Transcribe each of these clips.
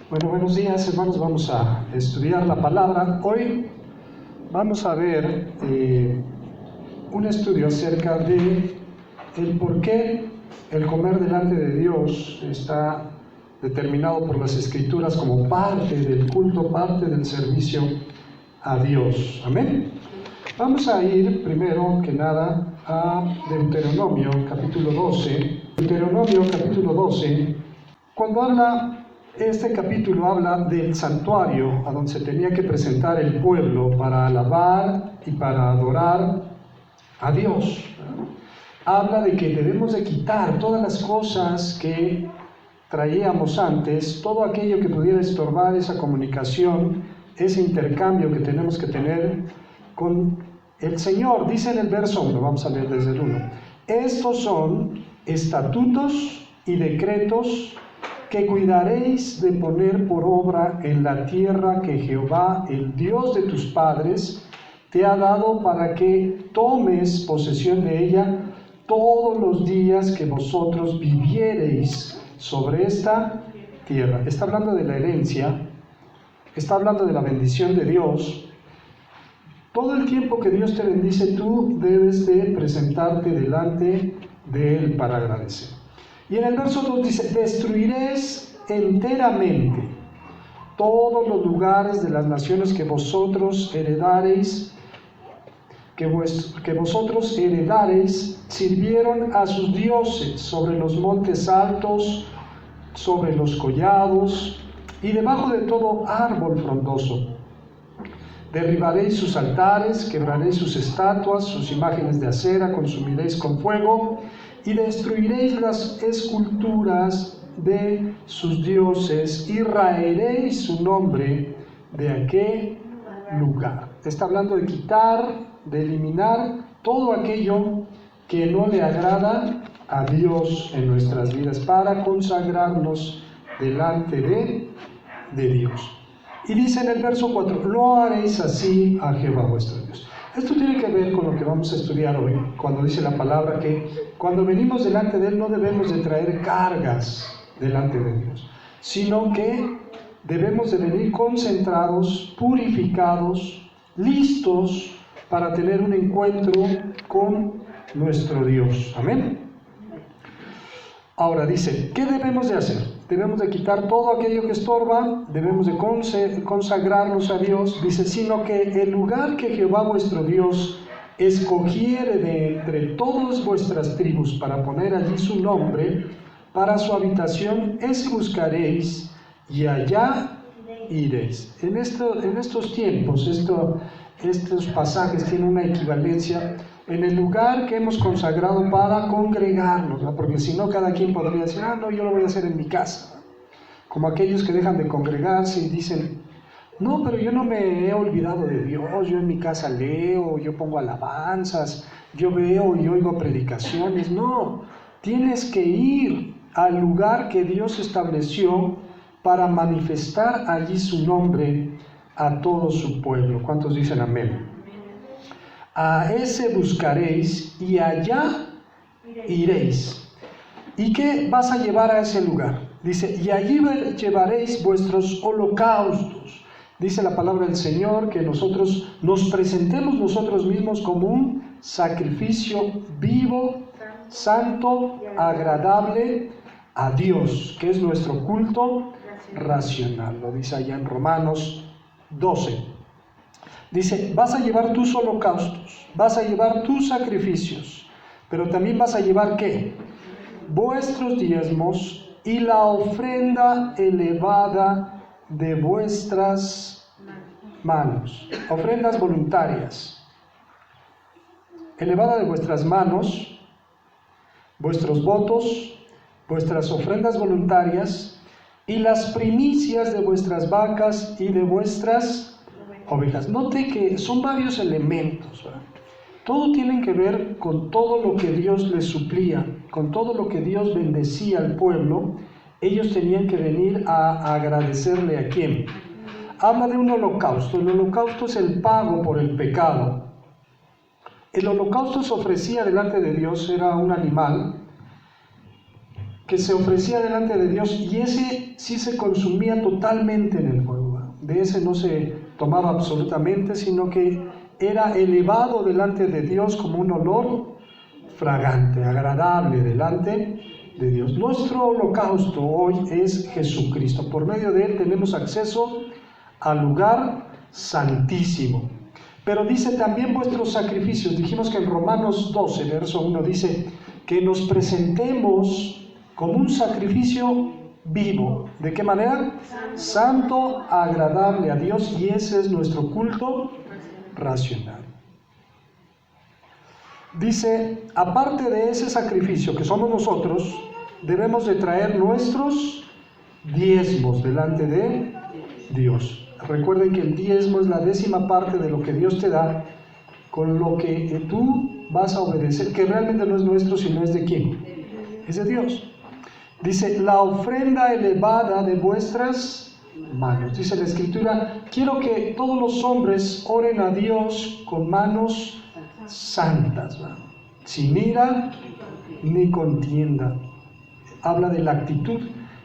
Bueno, buenos días hermanos, vamos a estudiar la palabra. Hoy vamos a ver un estudio acerca de el por qué el comer delante de Dios está determinado por las Escrituras como parte del culto, parte del servicio a Dios. Amén. Vamos a ir primero que nada a Deuteronomio capítulo 12. Deuteronomio capítulo 12, cuando este capítulo habla del santuario a donde se tenía que presentar el pueblo para alabar y para adorar a Dios. Habla de que debemos de quitar todas las cosas que traíamos antes, todo aquello que pudiera estorbar esa comunicación, ese intercambio que tenemos que tener con el Señor. Dice en el verso 1, vamos a leer desde el 1, estos son estatutos y decretos que cuidaréis de poner por obra en la tierra que Jehová, el Dios de tus padres, te ha dado para que tomes posesión de ella todos los días que vosotros viviereis sobre esta tierra. Está hablando de la herencia, está hablando de la bendición de Dios. Todo el tiempo que Dios te bendice, tú debes de presentarte delante de Él para agradecer. Y en el verso 2 dice, destruiréis enteramente todos los lugares de las naciones que vosotros heredareis, sirvieron a sus dioses sobre los montes altos, sobre los collados y debajo de todo árbol frondoso. Derribaréis sus altares, quebraréis sus estatuas, sus imágenes de acera, consumiréis con fuego y destruiréis las esculturas de sus dioses y raeréis su nombre de aquel lugar. Está hablando de quitar, de eliminar todo aquello que no le agrada a Dios en nuestras vidas para consagrarnos delante de Dios. Y dice en el verso 4, no haréis así a Jehová vuestro Dios. Esto tiene que ver con lo que vamos a estudiar hoy, cuando dice la palabra que cuando venimos delante de Él no debemos de traer cargas delante de Dios, sino que debemos de venir concentrados, purificados, listos para tener un encuentro con nuestro Dios. Amén. Ahora dice, ¿qué debemos de hacer? Debemos de quitar todo aquello que estorba, debemos de consagrarnos a Dios. Dice, sino que el lugar que Jehová vuestro Dios escogiere de entre todas vuestras tribus para poner allí su nombre, para su habitación, ese buscaréis y allá iréis. En estos tiempos, estos pasajes tienen una equivalencia en el lugar que hemos consagrado para congregarnos, ¿no? Porque si no, cada quien podría decir, no, yo lo voy a hacer en mi casa. Como aquellos que dejan de congregarse y dicen, no, pero yo no me he olvidado de Dios, yo en mi casa leo, yo pongo alabanzas, yo veo y oigo predicaciones. No, tienes que ir al lugar que Dios estableció para manifestar allí su nombre a todo su pueblo. ¿Cuántos dicen amén? A ese buscaréis y allá iréis. ¿Y qué vas a llevar a ese lugar? Dice, y allí llevaréis vuestros holocaustos. Dice la palabra del Señor que nosotros nos presentemos nosotros mismos como un sacrificio vivo, santo, agradable a Dios, que es nuestro culto racional. Lo dice allá en Romanos 12. Dice, vas a llevar tus holocaustos, vas a llevar tus sacrificios, pero también vas a llevar, ¿qué? Vuestros diezmos y la ofrenda elevada de vuestras manos, ofrendas voluntarias, elevada de vuestras manos, vuestros votos, vuestras ofrendas voluntarias y las primicias de vuestras vacas y de vuestras ovejas. Note que son varios elementos, ¿verdad? Todo tiene que ver con todo lo que Dios les suplía, con todo lo que Dios bendecía al pueblo. Ellos tenían que venir a agradecerle a ¿quién? Habla de un holocausto. El holocausto es el pago por el pecado. El holocausto se ofrecía delante de Dios, era un animal que se ofrecía delante de Dios, y ese sí se consumía totalmente en el fuego, ¿verdad? De ese no se tomaba absolutamente, sino que era elevado delante de Dios como un olor fragante, agradable delante de Dios. Nuestro holocausto hoy es Jesucristo. Por medio de Él tenemos acceso al lugar santísimo. Pero dice también vuestros sacrificios. Dijimos que en Romanos 12, verso 1 dice que nos presentemos como un sacrificio vivo. ¿De qué manera? Santo, agradable a Dios, y ese es nuestro culto racional. Dice, aparte de ese sacrificio que somos nosotros, debemos de traer nuestros diezmos delante de Dios. Recuerden que el diezmo es la 10ª parte de lo que Dios te da, con lo que tú vas a obedecer, que realmente no es nuestro, sino es de ¿quién? Es de Dios. Dice, la ofrenda elevada de vuestras manos. Dice la Escritura, quiero que todos los hombres oren a Dios con manos santas, ¿verdad? Sin ira ni contienda. Habla de la actitud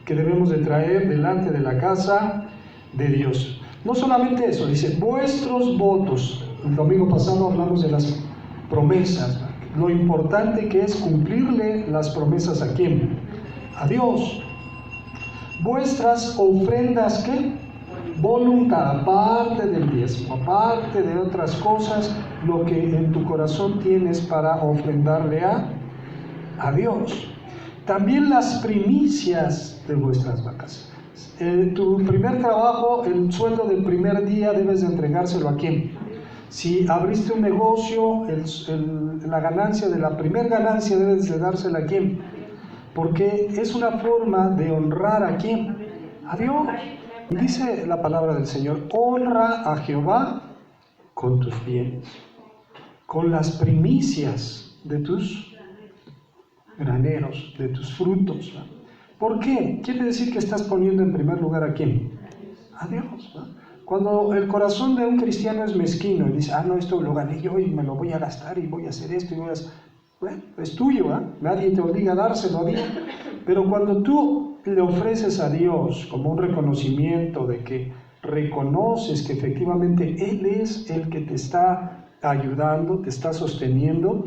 que debemos de traer delante de la casa de Dios. No solamente eso, dice, vuestros votos. El domingo pasado hablamos de las promesas, ¿verdad? Lo importante que es cumplirle las promesas a quién. A Dios. Vuestras ofrendas, ¿qué? Voluntad, aparte del diezmo, aparte de otras cosas, lo que en tu corazón tienes para ofrendarle a Dios. También las primicias de vuestras vacas. Tu primer trabajo, el sueldo del primer día, debes de entregárselo a quién. Si abriste un negocio, la ganancia de la primera ganancia debes de dársela a quién. Porque es una forma de honrar a quién, a Dios. Y dice la palabra del Señor, honra a Jehová con tus bienes, con las primicias de tus graneros, de tus frutos, ¿no? ¿Por qué? Quiere decir que estás poniendo en primer lugar a quién, a Dios, ¿no? Cuando el corazón de un cristiano es mezquino y dice, no, esto lo gané yo y me lo voy a gastar y voy a hacer esto y voy a hacer... Bueno, es tuyo, ¿eh? Nadie te obliga a dárselo a Dios. Pero cuando tú le ofreces a Dios como un reconocimiento de que reconoces que efectivamente Él es el que te está ayudando, te está sosteniendo,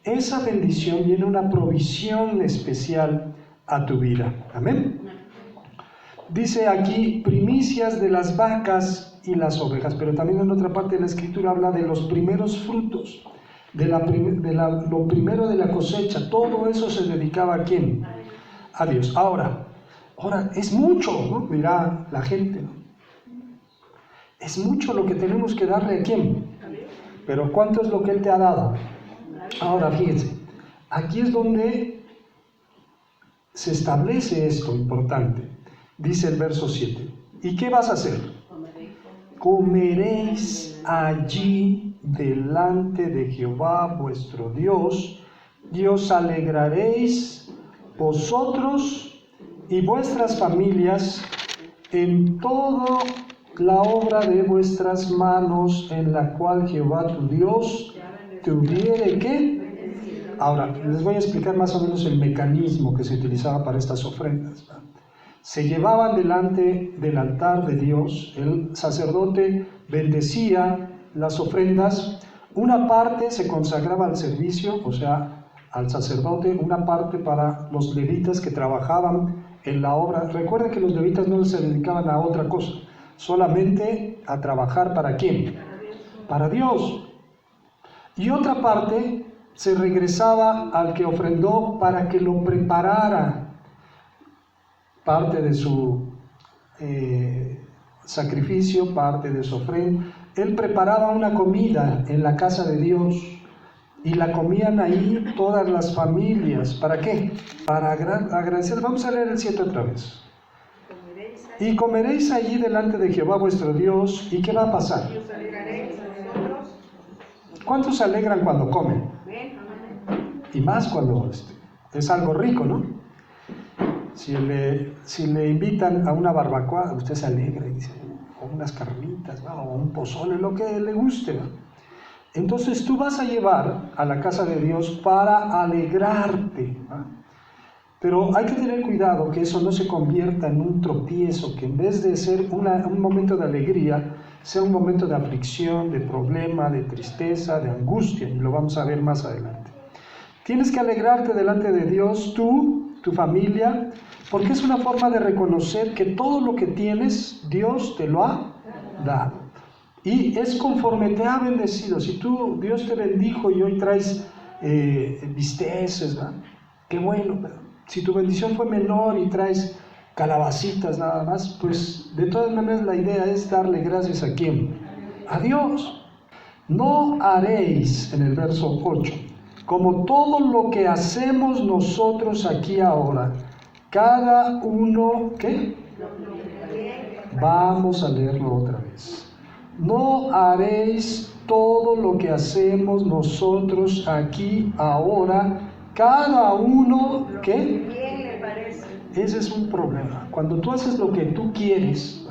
esa bendición viene una provisión especial a tu vida. Amén. Dice aquí primicias de las vacas y las ovejas, pero también en otra parte de la Escritura habla de los primeros frutos. Lo primero de la cosecha, todo eso se dedicaba a ¿quién? A Dios. Ahora es mucho, ¿no? Dirá la gente, ¿no? Es mucho lo que tenemos que darle a ¿quién? Pero ¿cuánto es lo que Él te ha dado? Ahora fíjense, aquí es donde se establece esto importante. Dice el verso 7, ¿y qué vas a hacer? Comeréis allí delante de Jehová vuestro Dios, y os alegraréis vosotros y vuestras familias en toda la obra de vuestras manos, en la cual Jehová tu Dios te hubiere ¿qué? Ahora, les voy a explicar más o menos el mecanismo que se utilizaba para estas ofrendas, ¿verdad? Se llevaban delante del altar de Dios, el sacerdote bendecía las ofrendas, una parte se consagraba al servicio, o sea, al sacerdote, una parte para los levitas que trabajaban en la obra. Recuerden que los levitas no se dedicaban a otra cosa, solamente a trabajar ¿para quién? Para Dios. Y otra parte se regresaba al que ofrendó para que lo preparara, parte de su sacrificio, parte de su ofrenda. Él preparaba una comida en la casa de Dios y la comían ahí todas las familias. ¿Para qué? Para agradecer. Vamos a leer el 7 otra vez. Y comeréis allí delante de Jehová vuestro Dios. ¿Y qué va a pasar? ¿Cuántos se alegran cuando comen? Y más cuando es algo rico, ¿no? Si le invitan a una barbacoa, usted se alegra y dice, o unas carnitas, ¿no? O un pozole, lo que le guste, ¿no? Entonces tú vas a llevar a la casa de Dios para alegrarte, ¿no? Pero hay que tener cuidado que eso no se convierta en un tropiezo, que en vez de ser un momento de alegría, sea un momento de aflicción, de problema, de tristeza, de angustia, y lo vamos a ver más adelante. Tienes que alegrarte delante de Dios, tú, tu familia, porque es una forma de reconocer que todo lo que tienes, Dios te lo ha dado. Y es conforme te ha bendecido. Si Dios te bendijo y hoy traes bisteces, ¿verdad? Qué bueno, pero si tu bendición fue menor y traes calabacitas nada más, pues de todas maneras la idea es darle gracias a ¿quién? A Dios. No haréis, en el verso 8, como todo lo que hacemos nosotros aquí ahora, cada uno, ¿qué? Vamos a leerlo otra vez. No haréis todo lo que hacemos nosotros aquí ahora, cada uno, ¿qué? Bien le parece. Ese es un problema. Cuando tú haces lo que tú quieres,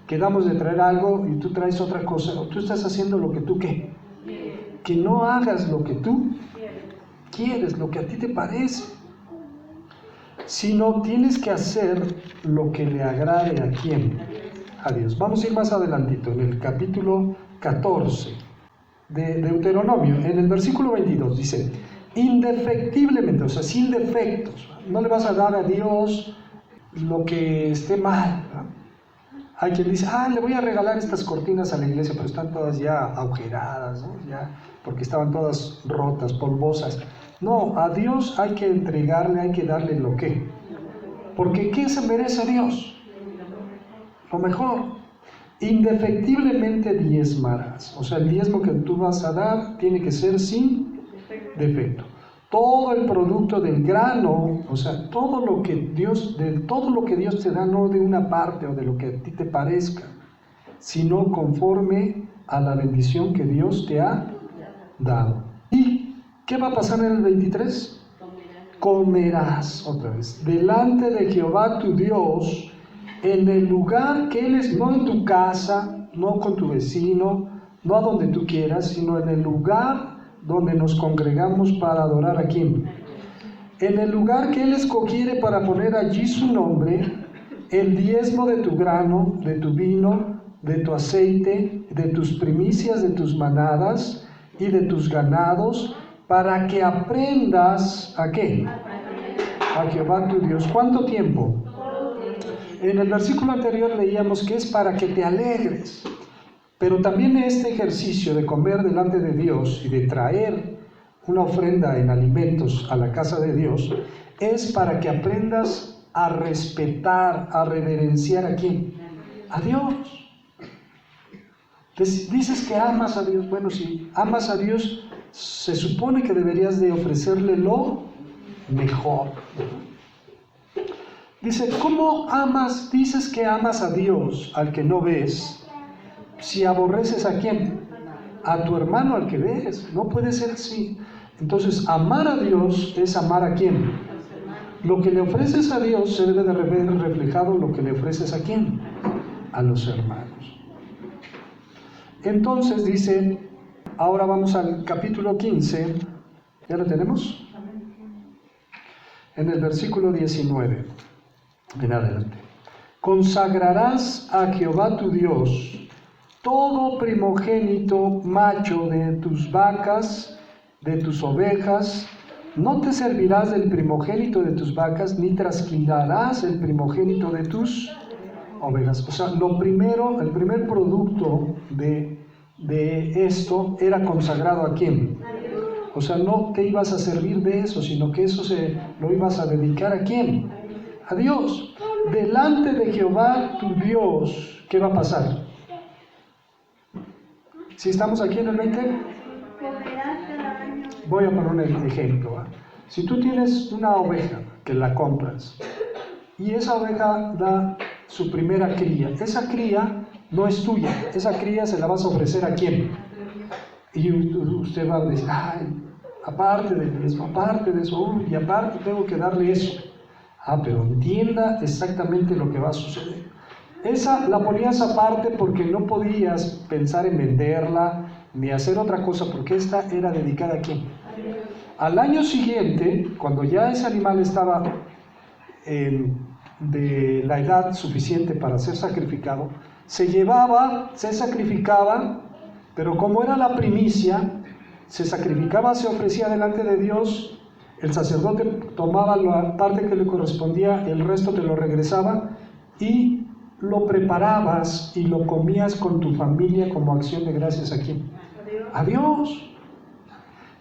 quedamos de traer algo y tú traes otra cosa, o tú estás haciendo lo que tú ¿qué? Que no hagas lo que tú quieres, lo que a ti te parece, sino tienes que hacer lo que le agrade a quién, a Dios. Vamos a ir más adelantito, en el capítulo 14 de Deuteronomio, en el versículo 22, dice, indefectiblemente, o sea, sin defectos, no le vas a dar a Dios lo que esté mal, ¿no? Hay quien dice, le voy a regalar estas cortinas a la iglesia, pero están todas ya agujeradas, ¿no? Ya, porque estaban todas rotas, polvosas. No, a Dios hay que entregarle, hay que darle lo que. Porque ¿qué se merece Dios? Lo mejor. Indefectiblemente diezmarás. O sea, el diezmo que tú vas a dar tiene que ser sin defecto. Todo el producto del grano, o sea, todo lo que Dios te da, no de una parte o de lo que a ti te parezca, sino conforme a la bendición que Dios te ha dado. ¿Y qué va a pasar en el 23? Comerás, otra vez, delante de Jehová tu Dios, en el lugar que Él es, no en tu casa, no con tu vecino, no a donde tú quieras, sino en el lugar donde nos congregamos para adorar a quién. En el lugar que Él escogiere para poner allí su nombre, el diezmo de tu grano, de tu vino, de tu aceite, de tus primicias, de tus manadas y de tus ganados, para que aprendas ¿a qué? A Jehová tu Dios. ¿Cuánto tiempo? En el versículo anterior leíamos que es para que te alegres. Pero también este ejercicio de comer delante de Dios y de traer una ofrenda en alimentos a la casa de Dios es para que aprendas a respetar, a reverenciar ¿a quién? A Dios. Entonces, dices que amas a Dios. Bueno, si amas a Dios, se supone que deberías de ofrecerle lo mejor. Dice, ¿cómo amas? Dices que amas a Dios al que no ves, si aborreces ¿a quién? A tu hermano al que ves. No puede ser así. Entonces, amar a Dios es amar ¿a quién? Lo que le ofreces a Dios se debe de ver reflejado lo que le ofreces ¿a quién? A los hermanos. Entonces dice, ahora vamos al capítulo 15, ¿ya lo tenemos? En el versículo 19, en adelante. Consagrarás a Jehová tu Dios todo primogénito macho de tus vacas, de tus ovejas. No te servirás del primogénito de tus vacas, ni trasquilarás el primogénito de tus ovejas. O sea, el primer producto de esto era consagrado ¿a quién? O sea, no te ibas a servir de eso, sino que eso lo ibas a dedicar ¿a quién? A Dios. Delante de Jehová tu Dios, ¿qué va a pasar? Si estamos aquí en el 20, voy a poner un ejemplo. Si tú tienes una oveja que la compras y esa oveja da su primera cría, esa cría no es tuya, esa cría se la vas a ofrecer ¿a quién? Y usted va a decir, aparte de eso, y aparte tengo que darle eso. Pero entienda exactamente lo que va a suceder. Esa la ponías aparte porque no podías pensar en venderla ni hacer otra cosa, porque esta era dedicada ¿a quién? Al año siguiente, cuando ya ese animal estaba de la edad suficiente para ser sacrificado, se llevaba, se sacrificaba, pero como era la primicia, se sacrificaba, se ofrecía delante de Dios, el sacerdote tomaba la parte que le correspondía, el resto te lo regresaba y lo preparabas y lo comías con tu familia como acción de gracias a quién? A Dios.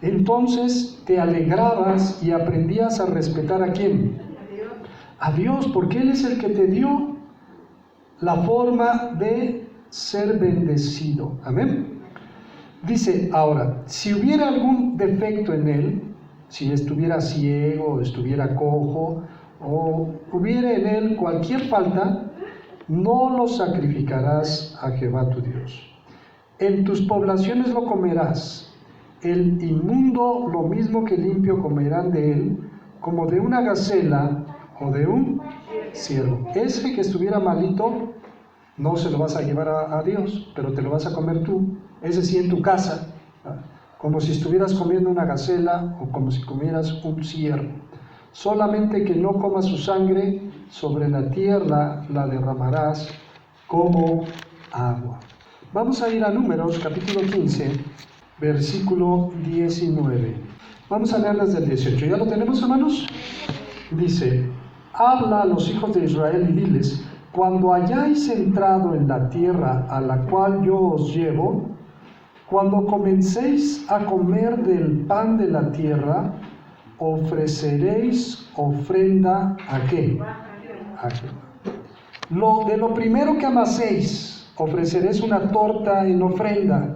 Entonces te alegrabas y aprendías a respetar a quién? A Dios, porque Él es el que te dio la forma de ser bendecido. Amén. Dice ahora, si hubiera algún defecto en él, si estuviera ciego, o estuviera cojo, o hubiera en él cualquier falta, no lo sacrificarás a Jehová tu Dios. En tus poblaciones lo comerás. El inmundo, lo mismo que limpio, comerán de él, como de una gacela o de un ciervo. Ese que estuviera malito, no se lo vas a llevar a Dios, pero te lo vas a comer tú. Ese sí en tu casa, como si estuvieras comiendo una gacela o como si comieras un ciervo. Solamente que no comas su sangre, sobre la tierra la derramarás como agua. Vamos a ir a Números, capítulo 15, versículo 19. Vamos a leer desde el 18. ¿Ya lo tenemos, hermanos? Dice, habla a los hijos de Israel y diles, cuando hayáis entrado en la tierra a la cual yo os llevo, cuando comencéis a comer del pan de la tierra, ofreceréis ofrenda ¿a qué? A Jehová. De lo primero que amaséis, ofreceréis una torta en ofrenda,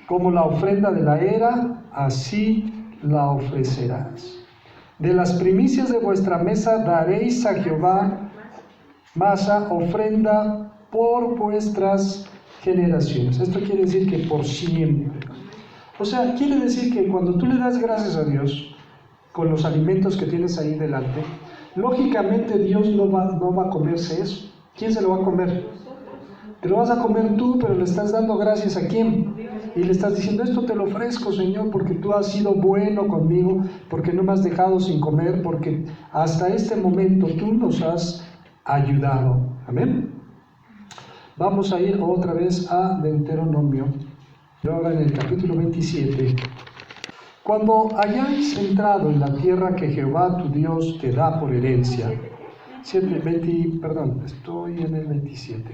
como la ofrenda de la era, así la ofrecerás. De las primicias de vuestra mesa daréis a Jehová masa, ofrenda por vuestras generaciones. Esto quiere decir que por siempre. O sea, quiere decir que cuando tú le das gracias a Dios con los alimentos que tienes ahí delante, lógicamente Dios no va a comerse eso. ¿Quién se lo va a comer? Te lo vas a comer tú, pero le estás dando gracias a quién. Y le estás diciendo, esto te lo ofrezco, Señor, porque tú has sido bueno conmigo, porque no me has dejado sin comer, porque hasta este momento tú nos has ayudado. Amén. Vamos a ir otra vez a Deuteronomio, ahora en el capítulo 27. Cuando hayáis entrado en la tierra que Jehová tu Dios te da por herencia, estoy en el 27,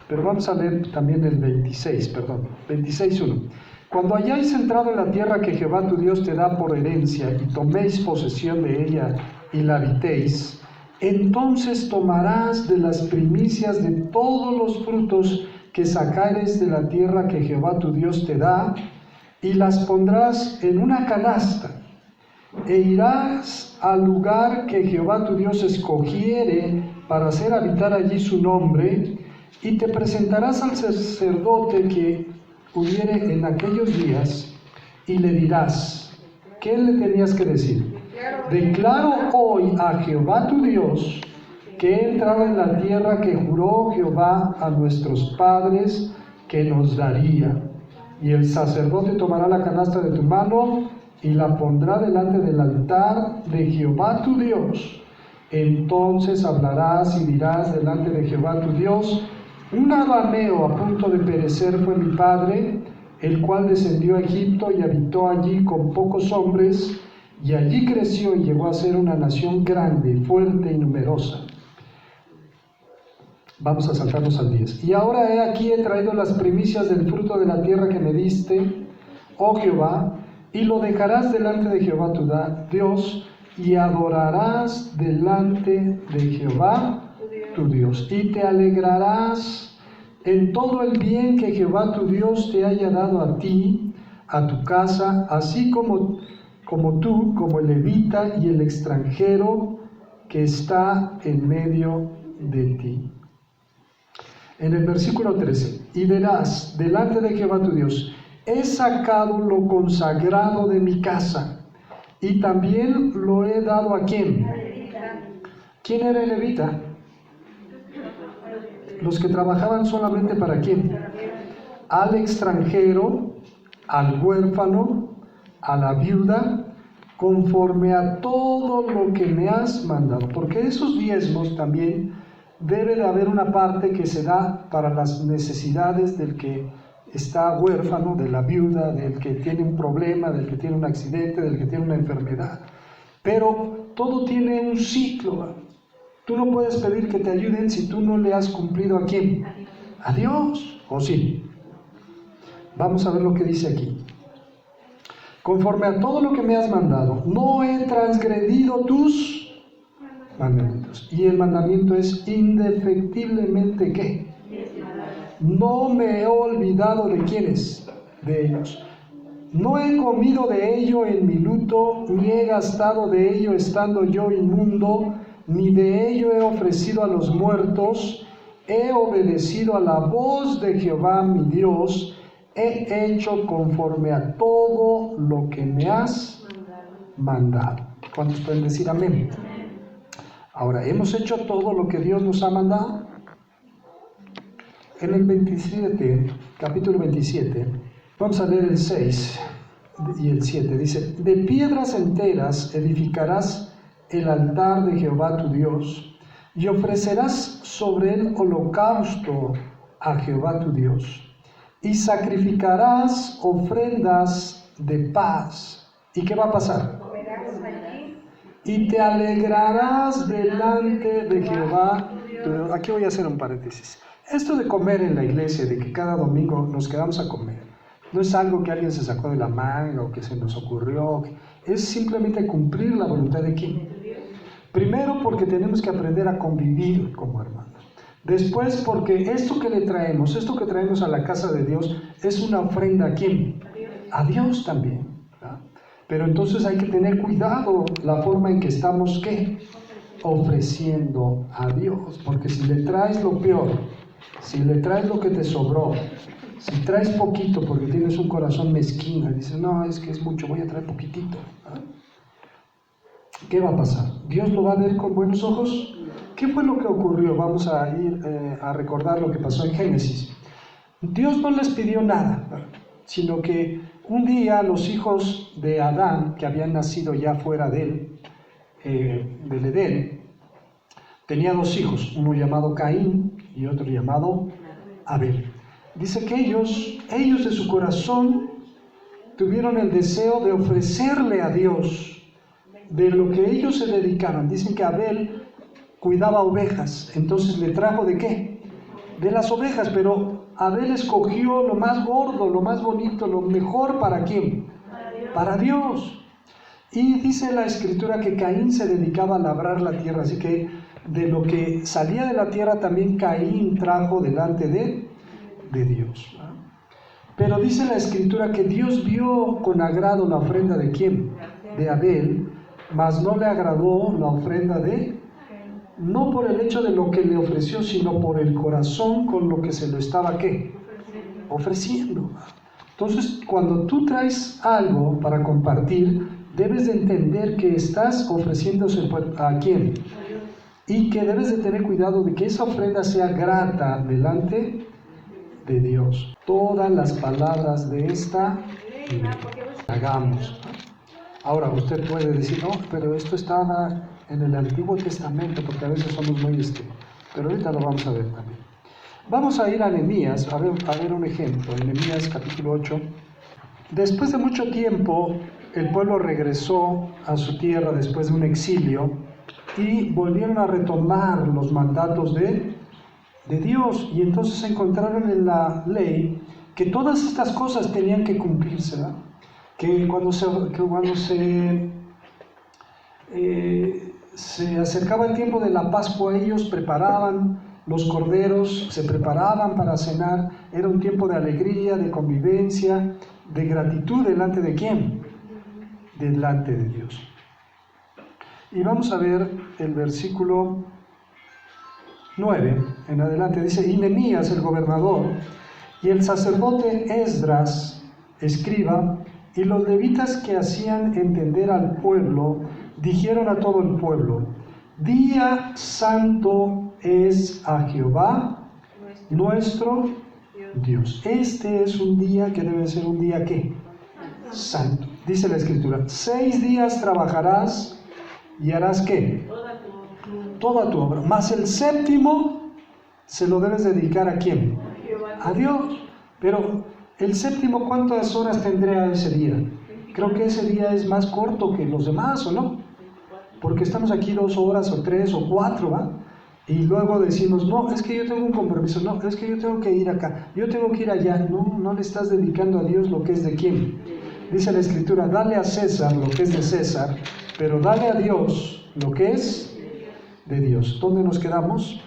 pero vamos a leer también el 26:1. Cuando hayáis entrado en la tierra que Jehová tu Dios te da por herencia y toméis posesión de ella y la habitéis, entonces tomarás de las primicias de todos los frutos que sacares de la tierra que Jehová tu Dios te da, y las pondrás en una canasta, e irás al lugar que Jehová tu Dios escogiere para hacer habitar allí su nombre, y te presentarás al sacerdote que hubiere en aquellos días, y le dirás, ¿qué le tenías que decir? Declaro hoy a Jehová tu Dios que he entrado en la tierra que juró Jehová a nuestros padres que nos daría. Y el sacerdote tomará la canasta de tu mano y la pondrá delante del altar de Jehová tu Dios. Entonces hablarás y dirás delante de Jehová tu Dios, un arameo a punto de perecer fue mi padre, el cual descendió a Egipto y habitó allí con pocos hombres, y allí creció y llegó a ser una nación grande, fuerte y numerosa. Vamos a saltarnos al 10. Y ahora he aquí he traído las primicias del fruto de la tierra que me diste, oh Jehová, y lo dejarás delante de Jehová tu Dios, y adorarás delante de Jehová tu Dios, y te alegrarás en todo el bien que Jehová tu Dios te haya dado a ti, a tu casa, así como tú, como el levita y el extranjero que está en medio de ti. En el versículo 13, y verás delante de Jehová tu Dios, he sacado lo consagrado de mi casa, y también lo he dado ¿a quién? ¿Quién era el levita? Los que trabajaban solamente ¿para quién? Al extranjero, al huérfano, a la viuda conforme a todo lo que me has mandado. Porque esos diezmos también debe de haber una parte que se da para las necesidades del que está huérfano, de la viuda, del que tiene un problema, del que tiene un accidente, del que tiene una enfermedad. Pero todo tiene un ciclo. Tú no puedes pedir que te ayuden si tú no le has cumplido ¿a quién? A Dios. ¿O sí? Vamos a ver lo que dice aquí. Conforme a todo lo que me has mandado, no he transgredido tus mandamientos. Y el mandamiento es indefectiblemente ¿qué? No me he olvidado de quiénes, de ellos. No he comido de ello en mi luto, ni he gastado de ello estando yo inmundo, ni de ello he ofrecido a los muertos. He obedecido a la voz de Jehová mi Dios. He hecho conforme a todo lo que me has mandado. ¿Cuántos pueden decir amén? Ahora, ¿hemos hecho todo lo que Dios nos ha mandado? En el 27, capítulo 27, vamos a leer el 6 y el 7. Dice, de piedras enteras edificarás el altar de Jehová tu Dios, y ofrecerás sobre él holocausto a Jehová tu Dios. Y sacrificarás ofrendas de paz. ¿Y qué va a pasar? Y te alegrarás delante de Jehová. Aquí voy a hacer un paréntesis. Esto de comer en la iglesia, de que cada domingo nos quedamos a comer, no es algo que alguien se sacó de la manga o que se nos ocurrió. Es simplemente cumplir la voluntad de ¿quién? Primero porque tenemos que aprender a convivir como hermanos. Después porque esto que traemos a la casa de Dios es una ofrenda ¿a quién? A Dios también, ¿verdad? Pero entonces hay que tener cuidado la forma en que estamos ¿qué? Ofreciendo a Dios, porque si le traes lo peor, si le traes lo que te sobró, si traes poquito porque tienes un corazón mezquino y dices, no, es que es mucho, voy a traer poquitito, ¿verdad? ¿Qué va a pasar? ¿Dios lo va a ver con buenos ojos? ¿Qué fue lo que ocurrió? Vamos a ir a recordar lo que pasó en Génesis. Dios no les pidió nada, sino que un día los hijos de Adán, que habían nacido ya fuera de él, del Edén, tenía dos hijos, uno llamado Caín y otro llamado Abel. Dice que ellos de su corazón tuvieron el deseo de ofrecerle a Dios de lo que ellos se dedicaron. Dicen que Abel cuidaba ovejas, entonces le trajo ¿de qué? De las ovejas, pero Abel escogió lo más gordo, lo más bonito, lo mejor ¿para quién? Para Dios. Y dice la escritura que Caín se dedicaba a labrar la tierra, así que de lo que salía de la tierra también Caín trajo delante de Dios. Pero dice la escritura que Dios vio con agrado la ofrenda de ¿quién? De Abel, mas no le agradó la ofrenda de, no por el hecho de lo que le ofreció, sino por el corazón con lo que se lo estaba ¿qué? Ofreciendo. Entonces, cuando tú traes algo para compartir, debes de entender que estás ofreciéndose ¿a quién? Y que debes de tener cuidado de que esa ofrenda sea grata delante de Dios. Todas las palabras de esta hagamos. Ahora, usted puede decir, no, pero esto estaba en el Antiguo Testamento, porque a veces somos muy pero ahorita lo vamos a ver también. Vamos a ir a Nehemías, a ver un ejemplo. En Nehemías capítulo 8. Después de mucho tiempo, el pueblo regresó a su tierra después de un exilio y volvieron a retomar los mandatos de Dios. Y entonces encontraron en la ley que todas estas cosas tenían que cumplirse, ¿verdad? Que cuando se acercaba el tiempo de la Pascua, ellos preparaban los corderos, se preparaban para cenar. Era un tiempo de alegría, de convivencia, de gratitud delante de ¿quién? Delante de Dios. Y vamos a ver el versículo 9 en adelante. Dice, y Nehemías el gobernador y el sacerdote Esdras, escriba, y los levitas que hacían entender al pueblo, dijeron a todo el pueblo, día santo es a Jehová nuestro Dios. Este es un día que debe ser un día ¿qué? Santo. dice la Escritura, 6 días trabajarás y harás ¿qué? Toda tu obra. Mas el séptimo se lo debes dedicar ¿a quién? A Dios. Pero el séptimo, ¿cuántas horas tendrá ese día? Creo que ese día es más corto que los demás, ¿o no? Porque estamos aquí 2 horas o 3 o 4, ¿va? Y luego decimos, no, es que yo tengo un compromiso, no, es que yo tengo que ir acá, yo tengo que ir allá. No, no le estás dedicando a Dios lo que es de quién. Dice la Escritura, dale a César lo que es de César, pero dale a Dios lo que es de Dios. ¿Dónde nos quedamos?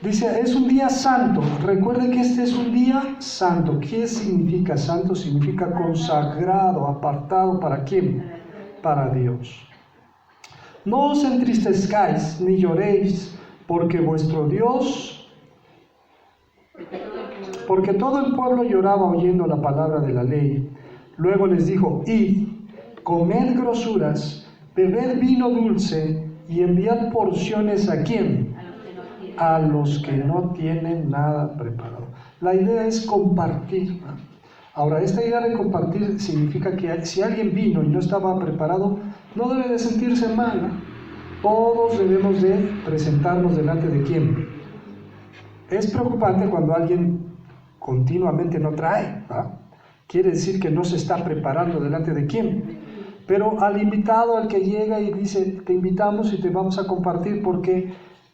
Dice, es un día santo. Recuerde que este es un día santo. ¿Qué significa santo? Significa consagrado, apartado. ¿Para quién? Para Dios. No os entristezcáis ni lloréis, porque vuestro Dios, porque todo el pueblo lloraba oyendo la palabra de la ley. Luego les dijo, id, comed grosuras, bebed vino dulce y enviad porciones ¿a quién? A los que no tienen nada preparado. La idea es compartir, ¿no? Ahora, esta idea de compartir significa que si alguien vino y no estaba preparado, no debe de sentirse mal, ¿no? Todos debemos de presentarnos delante de quién. Es preocupante cuando alguien continuamente no trae, ¿no? Quiere decir que no se está preparando delante de quién. Pero al invitado, al que llega y dice, te invitamos y te vamos a compartir porque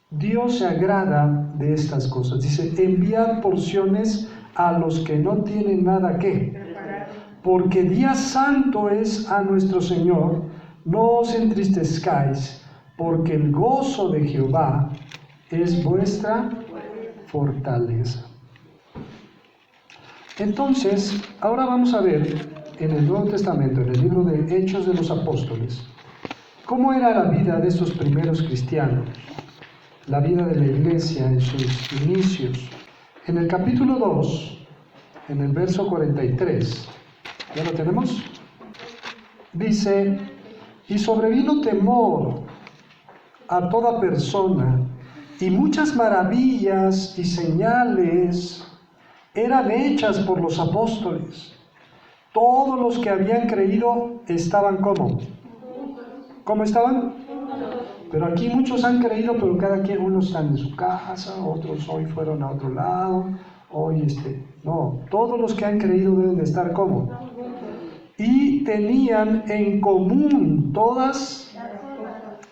Dios se agrada de estas cosas. Dice, enviad porciones a los que no tienen nada que. Porque día santo es a nuestro Señor, no os entristezcáis, porque el gozo de Jehová es vuestra fortaleza. Entonces, ahora vamos a ver en el Nuevo Testamento, en el libro de Hechos de los Apóstoles, cómo era la vida de estos primeros cristianos. La vida de la iglesia en sus inicios. En el capítulo 2, en el verso 43, ¿ya lo tenemos? Dice, y sobrevino temor a toda persona, y muchas maravillas y señales eran hechas por los apóstoles. Todos los que habían creído estaban ¿cómo? ¿Cómo estaban? Pero aquí muchos han creído, pero cada quien, unos están en su casa, otros hoy fueron a otro lado, hoy no, todos los que han creído deben de estar ¿cómo? Y tenían en común todas,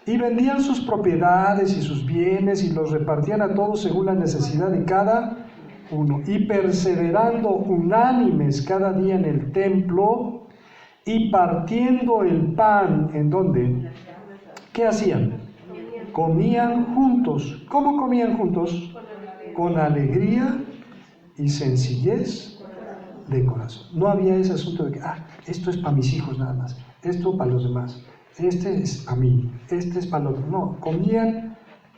y vendían sus propiedades y sus bienes y los repartían a todos según la necesidad de cada uno, y perseverando unánimes cada día en el templo y partiendo el pan, ¿en dónde? ¿Qué hacían? Comían juntos. ¿Cómo comían juntos? Con alegría y sencillez de corazón. No había ese asunto de que, esto es para mis hijos nada más, esto para los demás, este es para mí, este es para el otro. No, comían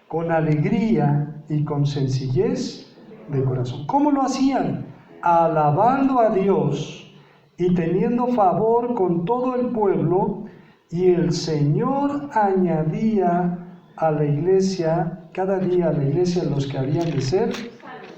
con alegría y con sencillez de corazón. ¿Cómo lo hacían? Alabando a Dios y teniendo favor con todo el pueblo, y el Señor añadía a la iglesia, cada día a la iglesia, los que habían de ser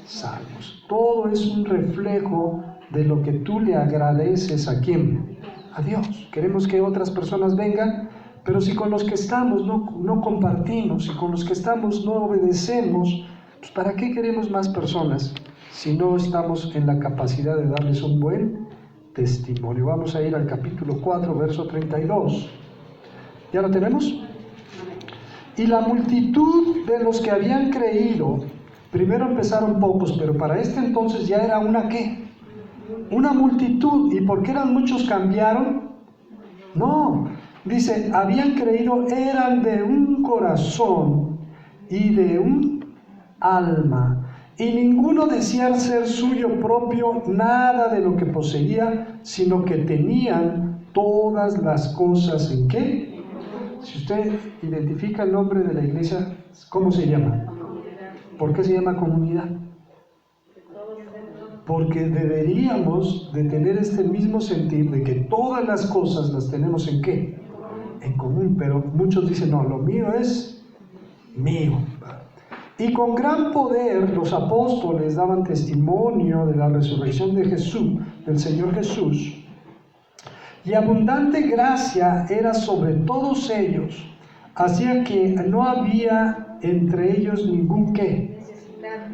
salvos. Todo es un reflejo de lo que tú le agradeces ¿a quién? A Dios. Queremos que otras personas vengan, pero si con los que estamos no compartimos, si con los que estamos no obedecemos, pues ¿para qué queremos más personas si no estamos en la capacidad de darles un buen testimonio? Vamos a ir al capítulo 4, verso 32. ¿Ya lo tenemos? Y la multitud de los que habían creído, primero empezaron pocos, pero para este entonces ya era una ¿qué? Una multitud. ¿Y por qué eran muchos cambiaron? No, dice, habían creído, eran de un corazón y de un alma, y ninguno decía ser suyo propio nada de lo que poseía, sino que tenían todas las cosas ¿en qué? Si usted identifica el nombre de la iglesia, ¿cómo se llama? ¿Por qué se llama comunidad? Porque deberíamos de tener este mismo sentir de que todas las cosas las tenemos ¿en qué? En común, pero muchos dicen, no, lo mío es mío. Y con gran poder los apóstoles daban testimonio de la resurrección de Jesús, del Señor Jesús, y abundante gracia era sobre todos ellos, hacía que no había entre ellos ningún ¿qué?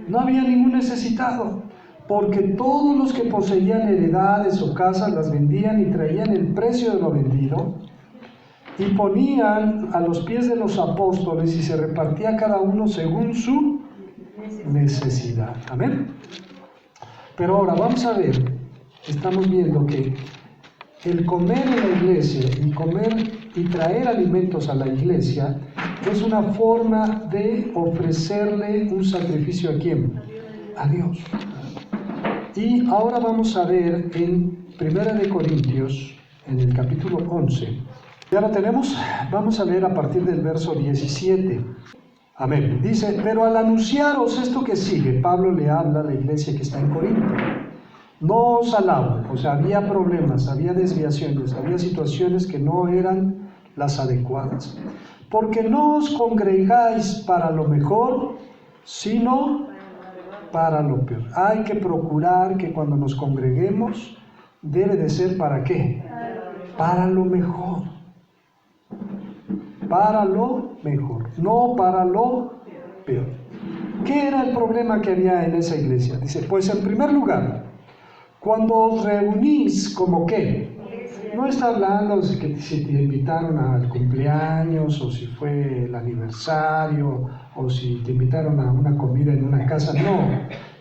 No había ningún necesitado, porque todos los que poseían heredades o casas las vendían y traían el precio de lo vendido y ponían a los pies de los apóstoles y se repartía cada uno según su necesidad. Amén. Pero ahora vamos a ver, estamos viendo que el comer en la iglesia y comer y traer alimentos a la iglesia es una forma de ofrecerle un sacrificio ¿a quién? A Dios. Y ahora vamos a ver en 1 Corintios, en el capítulo 11. Ya lo tenemos, vamos a leer a partir del verso 17. Amén. Dice, pero al anunciaros esto que sigue, Pablo le habla a la iglesia que está en Corinto. No os alabo, o sea, había problemas, había desviaciones, había situaciones que no eran las adecuadas. Porque no os congregáis para lo mejor, sino para lo peor. Hay que procurar que cuando nos congreguemos, debe de ser ¿para qué? Para lo mejor. Para lo mejor, no para lo peor. ¿Qué era el problema que había en esa iglesia? Dice, pues en primer lugar, cuando os reunís, ¿como qué? No está hablando de que si te invitaron al cumpleaños, o si fue el aniversario, o si te invitaron a una comida en una casa, no.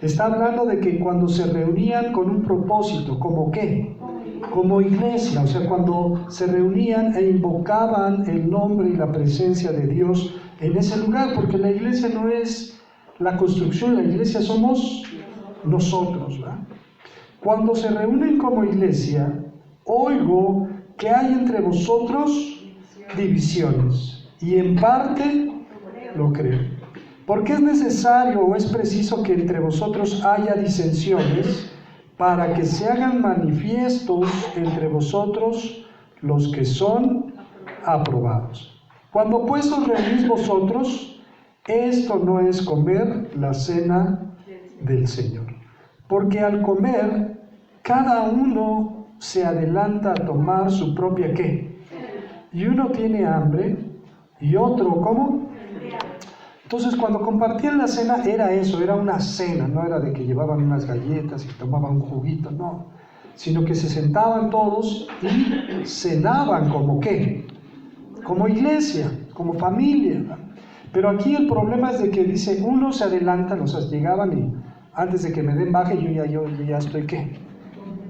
Está hablando de que cuando se reunían con un propósito, ¿como qué? Como iglesia, o sea, cuando se reunían e invocaban el nombre y la presencia de Dios en ese lugar, porque la iglesia no es la construcción, la iglesia somos nosotros, ¿verdad? Cuando se reúnen como iglesia, oigo que hay entre vosotros divisiones, y en parte lo creo. Porque es necesario o es preciso que entre vosotros haya disensiones, para que se hagan manifiestos entre vosotros los que son aprobados. Cuando pues os reunís vosotros, esto no es comer la cena del Señor. Porque al comer, cada uno se adelanta a tomar su propia ¿qué? Y uno tiene hambre, y otro, ¿cómo? Entonces, cuando compartían la cena, era eso, era una cena, no era de que llevaban unas galletas y tomaban un juguito, no, sino que se sentaban todos y cenaban como ¿qué? Como iglesia, como familia. Pero aquí el problema es de que dice, unos se adelantan, o sea, llegaban y antes de que me den baje, yo ya estoy ¿qué?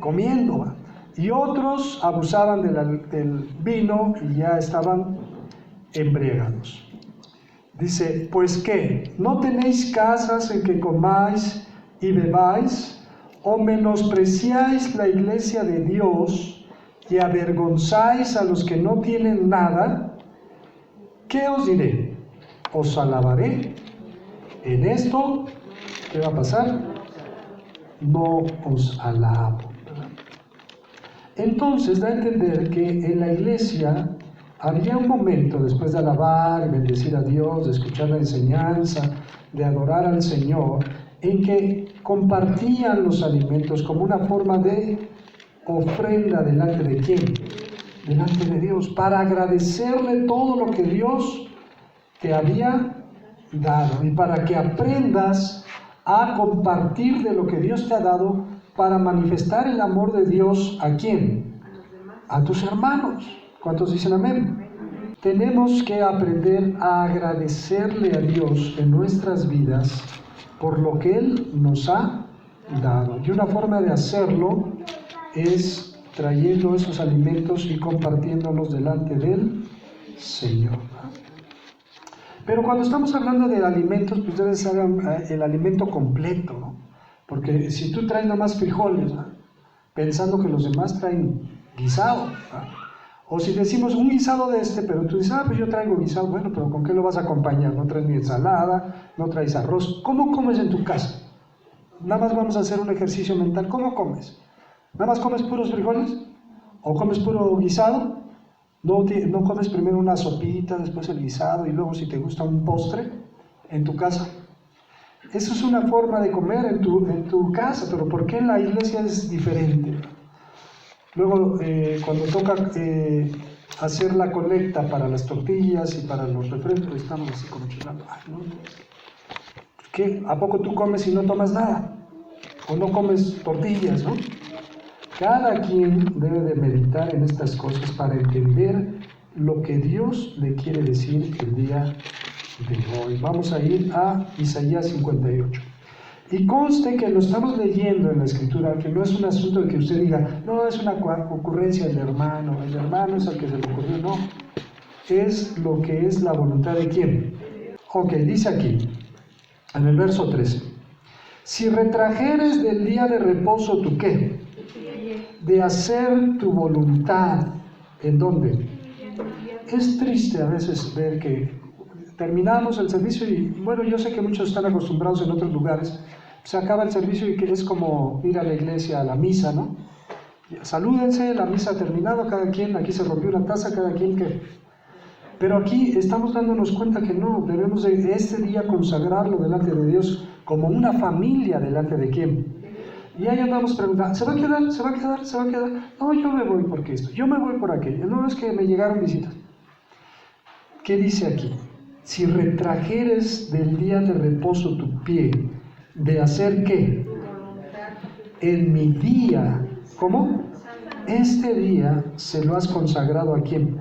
Comiendo, ¿va? Y otros abusaban del vino y ya estaban embriagados. Dice, pues ¿qué? ¿No tenéis casas en que comáis y bebáis? ¿O menospreciáis la iglesia de Dios y avergonzáis a los que no tienen nada? ¿Qué os diré? ¿Os alabaré? En esto, ¿qué va a pasar? No os alabo. Entonces da a entender que en la iglesia había un momento, después de alabar y bendecir a Dios, de escuchar la enseñanza, de adorar al Señor, en que compartían los alimentos como una forma de ofrenda delante de ¿quién? Delante de Dios, para agradecerle todo lo que Dios te había dado y para que aprendas a compartir de lo que Dios te ha dado para manifestar el amor de Dios ¿a quién? A tus hermanos. ¿Cuántos dicen amén? Tenemos que aprender a agradecerle a Dios en nuestras vidas por lo que Él nos ha dado. Y una forma de hacerlo es trayendo esos alimentos y compartiéndolos delante del Señor. Pero cuando estamos hablando de alimentos, pues debe ser el alimento completo, ¿no? Porque si tú traes nomás frijoles, ¿no? Pensando que los demás traen guisado, ¿no? O si decimos un guisado de pero tú dices, pues yo traigo guisado, bueno, pero ¿con qué lo vas a acompañar? No traes ni ensalada, no traes arroz. ¿Cómo comes en tu casa? Nada más vamos a hacer un ejercicio mental. ¿Cómo comes? ¿Nada más comes puros frijoles? ¿O comes puro guisado? ¿No comes primero una sopita, después el guisado y luego si te gusta un postre en tu casa? Eso es una forma de comer en tu casa, pero ¿por qué en la iglesia es diferente? Luego, cuando toca hacer la colecta para las tortillas y para los refrescos, estamos así como chillando. Ay, no. ¿Qué? ¿A poco tú comes y no tomas nada? ¿O no comes tortillas, no? Cada quien debe de meditar en estas cosas para entender lo que Dios le quiere decir el día de hoy. Vamos a ir a Isaías 58. Y conste que lo estamos leyendo en la Escritura, que no es un asunto de que usted diga, no, es una ocurrencia del hermano, el hermano es el que se le ocurrió, no. Es lo que es la voluntad de quién. Ok, dice aquí, en el verso 13, si retrajeres del día de reposo tu qué, de hacer tu voluntad, ¿en dónde? Es triste a veces ver que terminamos el servicio y, bueno, yo sé que muchos están acostumbrados en otros lugares, se acaba el servicio y que es como ir a la iglesia, a la misa, ¿no? Salúdense, la misa ha terminado, cada quien, aquí se rompió una taza, cada quien que... Pero aquí estamos dándonos cuenta que no, debemos de este día consagrarlo delante de Dios como una familia delante de quién. Y ahí andamos preguntando, ¿se va a quedar? ¿Se va a quedar? ¿Se va a quedar? No, yo me voy porque esto, yo me voy por aquello, no es que me llegaron visitas. ¿Qué dice aquí? Si retrajeres del día de reposo tu pie, ¿de hacer qué? En mi día, ¿cómo? Este día se lo has consagrado ¿a quién?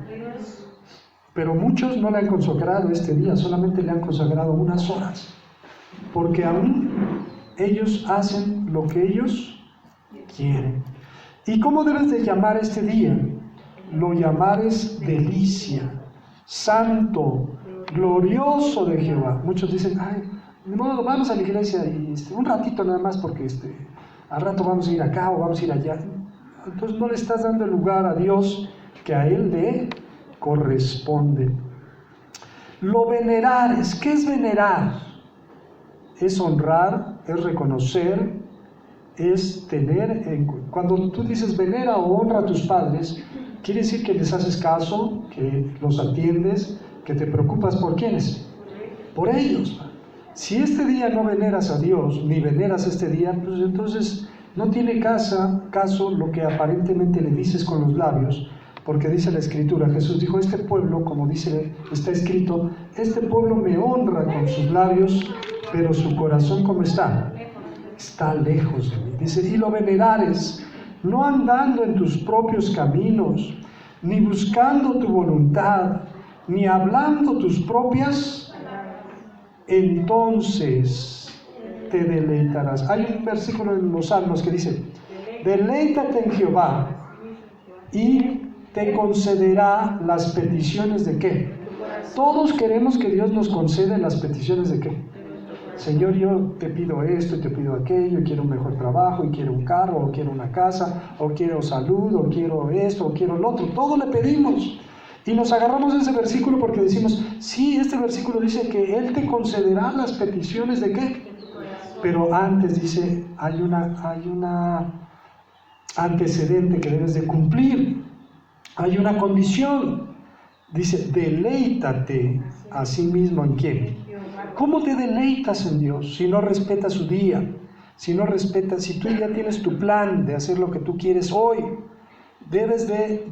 Pero muchos no le han consagrado este día, solamente le han consagrado unas horas, porque aún ellos hacen lo que ellos quieren. ¿Y cómo debes de llamar este día? Lo llamares delicia, santo, glorioso de Jehová. Muchos dicen, ay, de modo, vamos a la iglesia y un ratito nada más porque al rato vamos a ir acá o vamos a ir allá. Entonces no le estás dando el lugar a Dios que a Él le corresponde. Lo venerares, ¿qué es venerar? Es honrar, es reconocer, es tener, cuando tú dices venera o honra a tus padres, quiere decir que les haces caso, que los atiendes, que te preocupas por quiénes, por ellos. Si este día no veneras a Dios, ni veneras este día, pues entonces no tiene caso lo que aparentemente le dices con los labios, porque dice la Escritura, Jesús dijo, este pueblo, como está escrito, este pueblo me honra con sus labios, pero su corazón, ¿cómo está? Está lejos de mí. Dice, y lo venerares, no andando en tus propios caminos, ni buscando tu voluntad, ni hablando tus propias, entonces te deleitarás. Hay un versículo en los Salmos que dice, deleítate en Jehová y te concederá las peticiones de ¿qué? Todos queremos que Dios nos conceda las peticiones de ¿qué? Señor, yo te pido esto y te pido aquello, y quiero un mejor trabajo, y quiero un carro, o quiero una casa, o quiero salud, o quiero esto, o quiero lo otro. Todo le pedimos. Y nos agarramos de ese versículo porque decimos, sí, este versículo dice que Él te concederá las peticiones de ¿qué? Pero antes dice, hay una antecedente que debes de cumplir. Hay una condición. Dice, deleítate a sí mismo ¿en quién? ¿Cómo te deleitas en Dios si no respetas su día? Si tú ya tienes tu plan de hacer lo que tú quieres hoy, debes de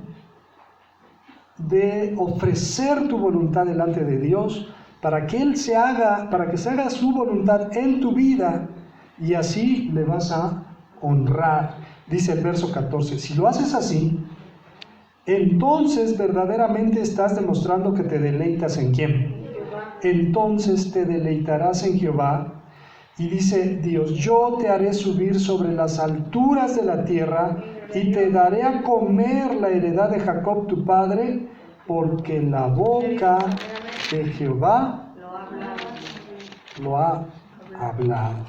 ofrecer tu voluntad delante de Dios para que se haga su voluntad en tu vida y así le vas a honrar. Dice el verso 14, si lo haces así, entonces verdaderamente estás demostrando que te deleitas en ¿quién? Entonces te deleitarás en Jehová. Y dice Dios, yo te haré subir sobre las alturas de la tierra y te daré a comer la heredad de Jacob tu padre, porque la boca de Jehová lo ha hablado.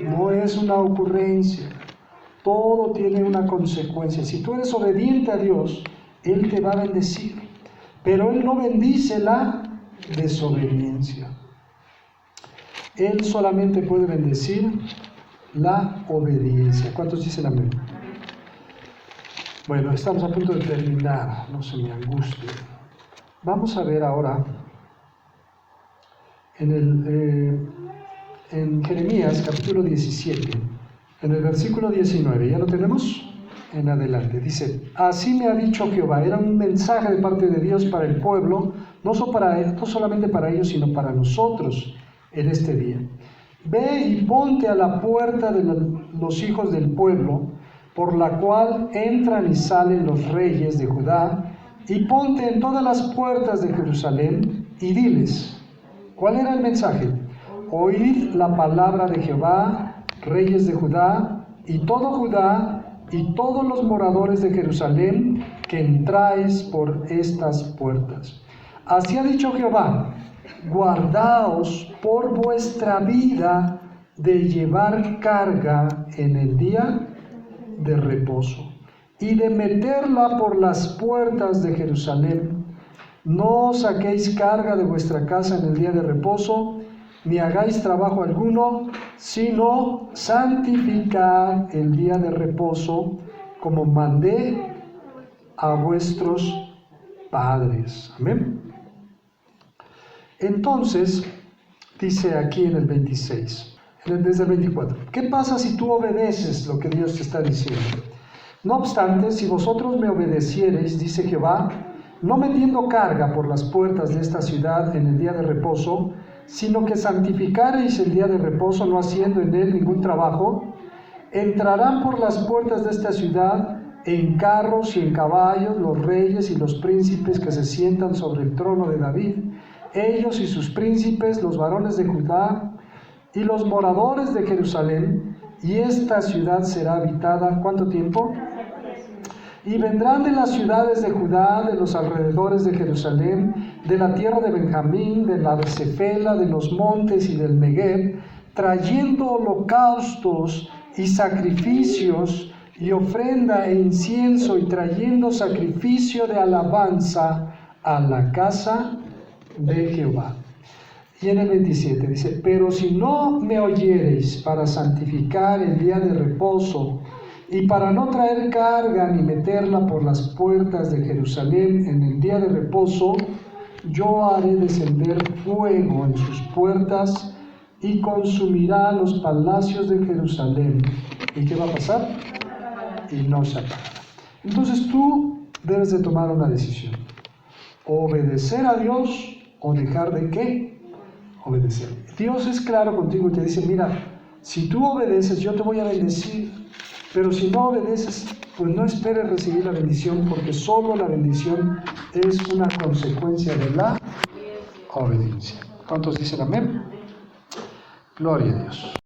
No es una ocurrencia, todo tiene una consecuencia. Si tú eres obediente a Dios, Él te va a bendecir, pero Él no bendice la desobediencia. Él solamente puede bendecir la obediencia. ¿Cuántos dicen amén? Bueno, estamos a punto de terminar, no se me angustie. Vamos a ver ahora en Jeremías capítulo 17, en el versículo 19. ¿Ya lo tenemos? en adelante. Dice, así me ha dicho Jehová. Era un mensaje de parte de Dios para el pueblo, no solamente para ellos, sino para nosotros en este día. Ve y ponte a la puerta de los hijos del pueblo, por la cual entran y salen los reyes de Judá, y ponte en todas las puertas de Jerusalén, y diles, ¿cuál era el mensaje? Oíd la palabra de Jehová, reyes de Judá, y todo Judá, y todos los moradores de Jerusalén, que entráis por estas puertas. Así ha dicho Jehová, guardaos por vuestra vida de llevar carga en el día de reposo y de meterla por las puertas de Jerusalén. No saquéis carga de vuestra casa en el día de reposo, ni hagáis trabajo alguno, sino santificad el día de reposo, como mandé a vuestros padres. Amén. Entonces, dice aquí en el 26, desde el 24, ¿qué pasa si tú obedeces lo que Dios te está diciendo? No obstante, si vosotros me obedeciereis, dice Jehová, no metiendo carga por las puertas de esta ciudad en el día de reposo, sino que santificareis el día de reposo, no haciendo en él ningún trabajo, entrarán por las puertas de esta ciudad en carros y en caballos los reyes y los príncipes que se sientan sobre el trono de David, ellos y sus príncipes, los varones de Judá y los moradores de Jerusalén, y esta ciudad será habitada, ¿cuánto tiempo? Y vendrán de las ciudades de Judá, de los alrededores de Jerusalén, de la tierra de Benjamín, de la de Cefela, de los montes y del Negev, trayendo holocaustos y sacrificios y ofrenda e incienso, y trayendo sacrificio de alabanza a la casa de Jehová. Y en el 27 dice, pero si no me oyereis para santificar el día de reposo, y para no traer carga ni meterla por las puertas de Jerusalén en el día de reposo, yo haré descender fuego en sus puertas y consumirá los palacios de Jerusalén. ¿Y qué va a pasar? Y no se apagará. Entonces tú debes de tomar una decisión. Obedecer a Dios o dejar de ¿qué? Obedecer. Dios es claro contigo y te dice, mira, si tú obedeces yo te voy a bendecir, pero si no obedeces, pues no esperes recibir la bendición, porque solo la bendición es una consecuencia de la obediencia. ¿Cuántos dicen amén? Gloria a Dios.